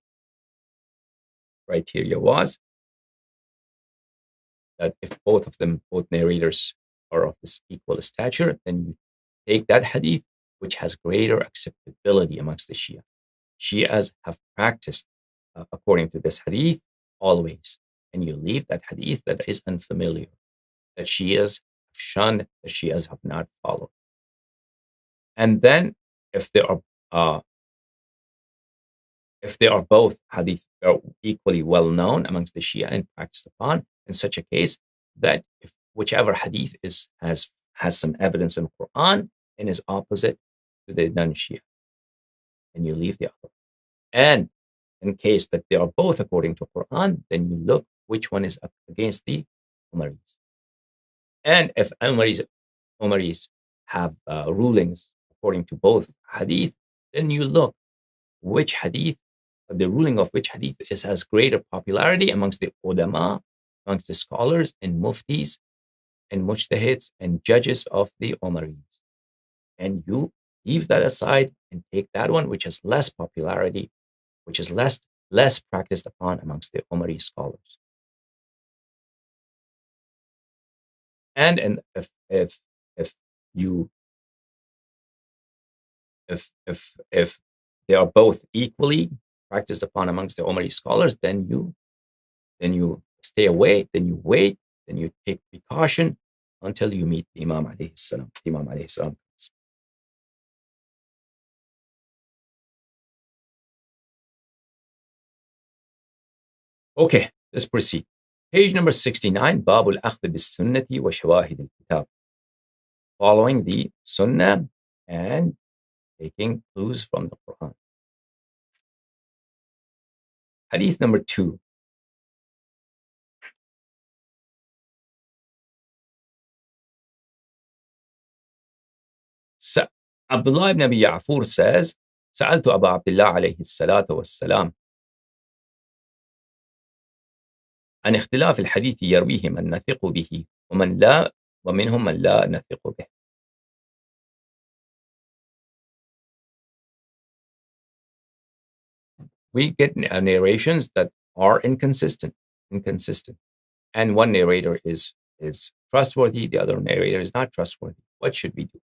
criteria was that if both narrators are of this equal stature, then you take that hadith which has greater acceptability amongst the Shia. Shias have practiced according to this hadith always, and you leave that hadith that is unfamiliar, that Shias have shunned, that Shias have not followed. And then if there are both hadith are equally well known amongst the Shia and practiced upon, in such a case, that if whichever hadith has some evidence in the Quran and is opposite to the non-Shia, and you leave the other. And in case that they are both according to Quran, then you look which one is against the Umaris. And if Umaris have rulings according to both hadith, then you look which hadith, the ruling of which hadith has greater popularity amongst the ulama, amongst the scholars and muftis and mujtahids and judges of the Umaris. And you leave that aside and take that one which has less popularity, which is less practiced upon amongst the Umari scholars. And if they are both equally practiced upon amongst the Umari scholars, then you stay away, then you wait, then you take precaution until you meet the Imam alayhi salam. Okay, let's proceed. Page number 69, باب الأخذ بالسنة وشواهد الكتاب. Following the Sunnah and taking clues from the Quran. Hadith number 2. Abdullah ibn Abi Ya'fur says, سألت أبا عبد الله عليه الصلاة والسلام عن اختلاف الحديث يرويه من نثق به ومن لا ومنهم من لا نثق به. We get narrations that are inconsistent. And one narrator is trustworthy, the other narrator is not trustworthy. What should we do?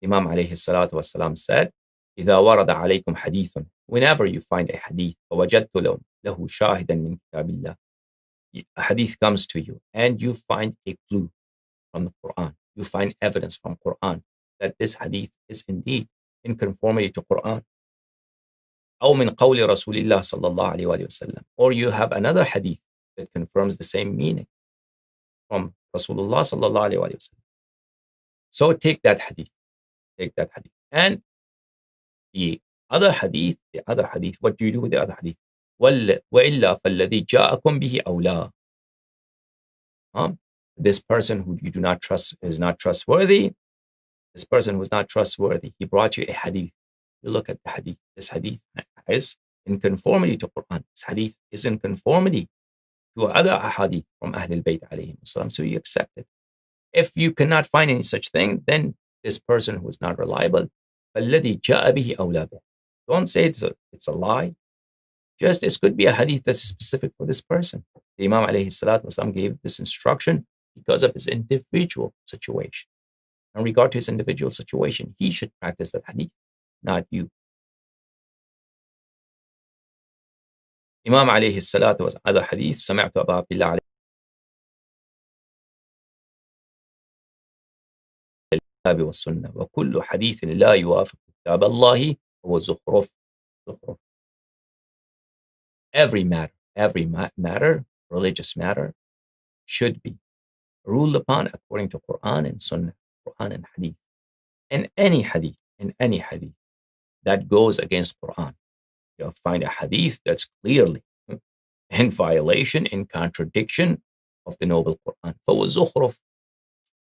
Imam alayhi salatu wasalam said, إذا ورد عليكم حديث, whenever you find a hadith, ووجدت له شاهدا من كتاب الله, a hadith comes to you and you find a clue from the Quran, you find evidence from Quran that this hadith is indeed in conformity to Quran. أو من قول رسول الله صلى الله عليه وآله وسلم, or you have another hadith that confirms the same meaning from Rasulullah صلى الله عليه وآله وسلم. So take that hadith. And the other hadith, what do you do with the other hadith? وَإِلَّا فَالَّذِي جَاءَكُمْ بِهِ أَوْلَى. This person who you do not trust is not trustworthy. This person who is not trustworthy, he brought you a hadith. You look at the hadith. This hadith is in conformity to Quran. This hadith is in conformity to other hadith from Ahlul Bayt alayhim salam. So you accept it. If you cannot find any such thing, then this person who is not reliable, فَالَّذِي جَاءَ بِهِ أَوْلَى بِهِ. Don't say it's a lie. Just it could be a hadith that's specific for this person. The Imam alayhi salatu wasalam gave this instruction because of his individual situation. In regard to his individual situation, he should practice that hadith, not you. Imam alayhi salatu was other hadith, سمعت أبا عبد الله عليه الكتاب والسنة وكل حديث لا يوافق كتاب الله هو زخرف. Every matter, religious matter, should be ruled upon according to Quran and Sunnah, Quran and Hadith. In any hadith that goes against Quran, you'll find a hadith that's clearly in violation, in contradiction of the noble Quran. فَهُوَ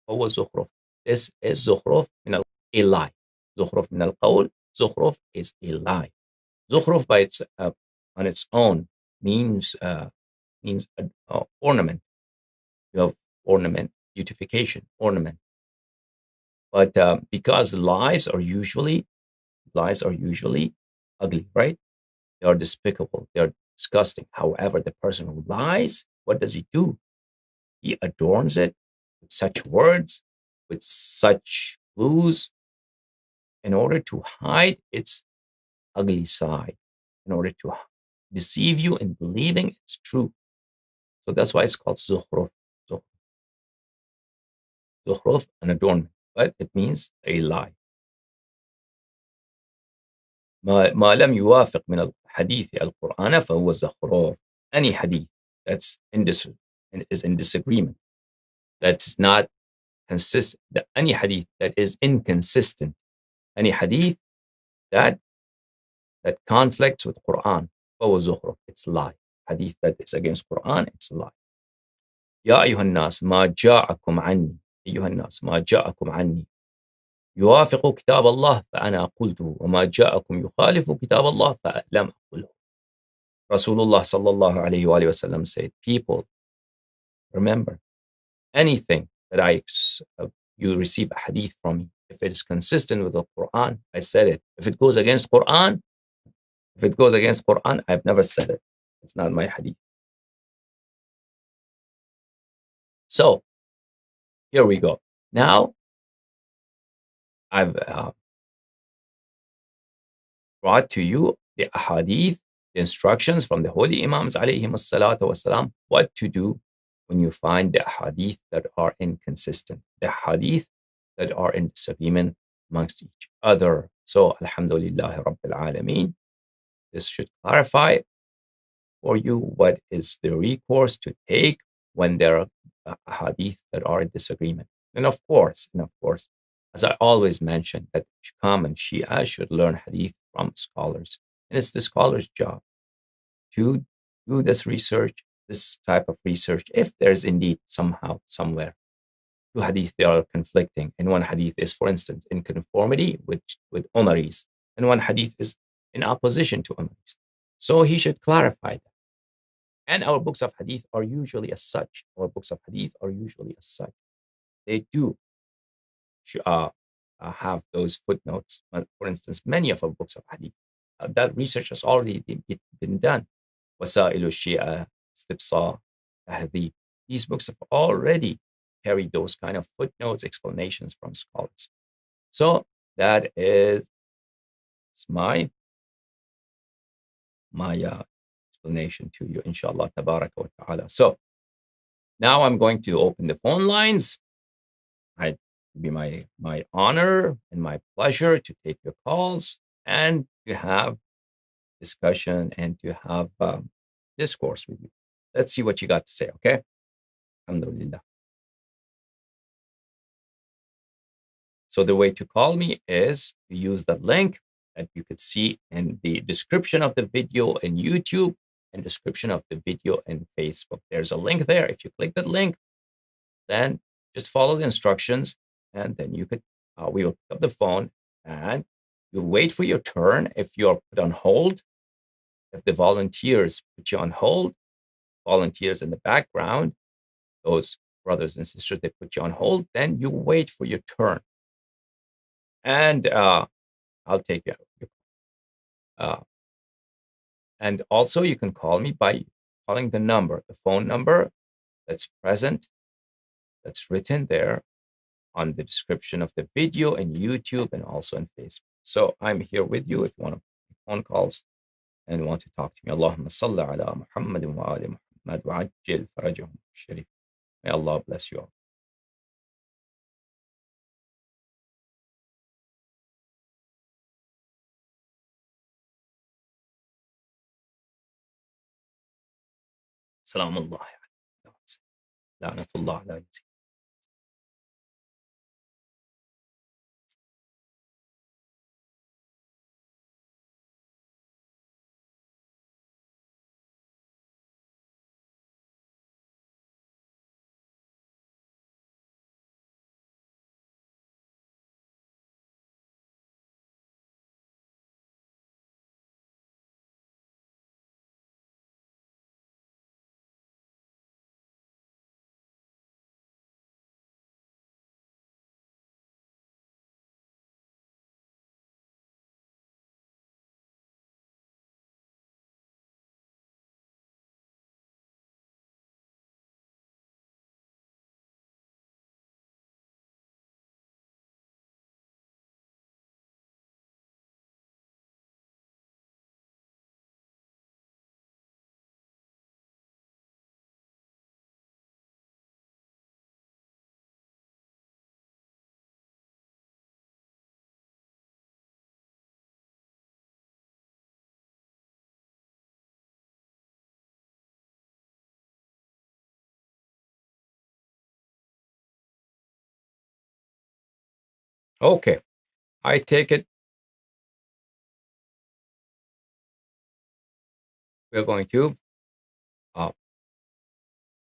زُخْرُفٌ. This is zukhruf min a lie. Zukhruf min al-qawl. Zukhruf is a lie. Zukhruf by its on its own means ornament. You have ornament, beautification, ornament. But because lies are usually ugly, right? They are despicable. They are disgusting. However, the person who lies, what does he do? He adorns it with such words, with such clues, in order to hide its ugly side, in order to deceive you in believing it's true. So that's why it's called zukhruf. Zukhruf, an adornment, but it means a lie. ما لم يوافق من الحديث القرآن فهو زخرف. Any hadith that's is in disagreement, that's not consistent, any hadith that is inconsistent, any hadith that conflicts with Quran, فهو زخرف. It's a lie. Hadith that is against Quran, it's a lie. يا أيها الناس ما جاءكم عني يوافق كتاب الله فأنا قلته وما جاءكم يخالف كتاب الله فلم أقله. Rasulullah sallallahu alayhi wa sallam said, people, remember, anything that you receive a hadith from me, if it is consistent with the Quran, I said it. If it goes against Quran, I've never said it. It's not my hadith. So, here we go. Now, I've brought to you the ahadith, the instructions from the holy imams alayhim as-salatu was-salam, what to do when you find the ahadith that are inconsistent, the hadith that are in disagreement amongst each other. So, alhamdulillah rabbil alameen. This should clarify for you what is the recourse to take when there are hadith that are in disagreement. And of course, as I always mention, that common Shia should learn hadith from scholars. And it's the scholar's job to do this research, this type of research, if there's indeed somehow, somewhere, two hadith they are conflicting. And one hadith is, for instance, in conformity with Umaris, and one hadith is in opposition to Umaris. So he should clarify that. And our books of hadith are usually as such. Our books of hadith are usually as such. They do have those footnotes. For instance, many of our books of hadith, that research has already been done. وسائل الشيعة, استبصار, تهذيب. These books have already carried those kind of footnotes, explanations from scholars. So that is my explanation to you, inshallah, tabaraka wa ta'ala. So now I'm going to open the phone lines. It will be my honor and my pleasure to take your calls and to have discussion and to have discourse with you. Let's see what you got to say, okay? Alhamdulillah. So the way to call me is to use that link that you could see in the description of the video in YouTube and description of the video in Facebook. There's a link there. If you click that link, then just follow the instructions, and then you could, we will pick up the phone and you wait for your turn. If you're put on hold, if the volunteers put you on hold, volunteers in the background, those brothers and sisters, they put you on hold, then you wait for your turn. And I'll take it. And also you can call me by calling the number, the phone number that's present, that's written there on the description of the video in YouTube and also in Facebook. So I'm here with you if you want to make phone calls and want to talk to me. Allahumma salli ala Muhammadin wa ali Muhammad wa ajil farajahum sharif. May Allah bless you all. Salam Allah. La'natullah la yazid. Okay, I take it we're going to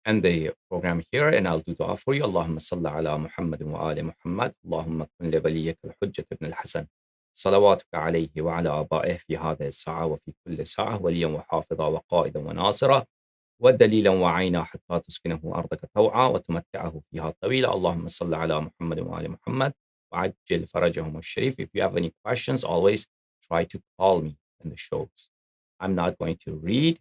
end the program here, and I'll do dua for you. Allahumma salli ala Muhammadin wa ali Muhammad. Allahumma kun li waliyika al-hujjat ibn al-Hasan. صلواتك عليه وعلى آبائه في هذه الساعة وفي كل ساعة وليا وحافظا وقائدا وناصرا ودليلا وعينا حتى تسكنه أرضك طوعا وتمتعه فيها طويلا. اللهم صل على محمد وآل محمد وعجل فرجهم الشريف. If you have any questions, always try to call me in the shows. I'm not going to read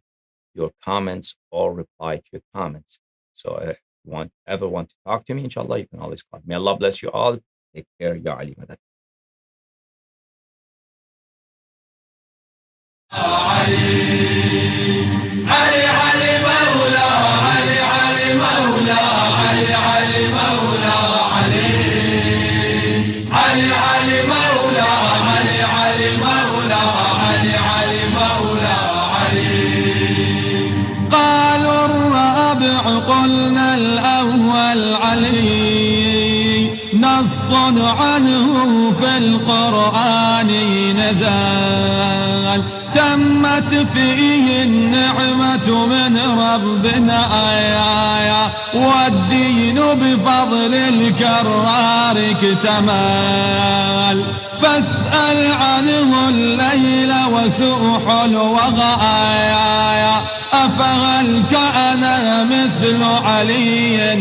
your comments or reply to your comments. So if you ever want to talk to me, inshallah, you can always call me. May Allah bless you all. Take care. Ya Ali Madad. علي علي مولا علي علي مولا علي علي مولا علي علي علي مولا علي علي مولا علي علي مولا علي قلنا الأول علي نص عنه في القرآن نزل تمت فيه النعمة من ربنا آيايا والدين بفضل الكرار اكتمل فاسأل عنه الليل وسوح الوغايا أفهل كان مثل علي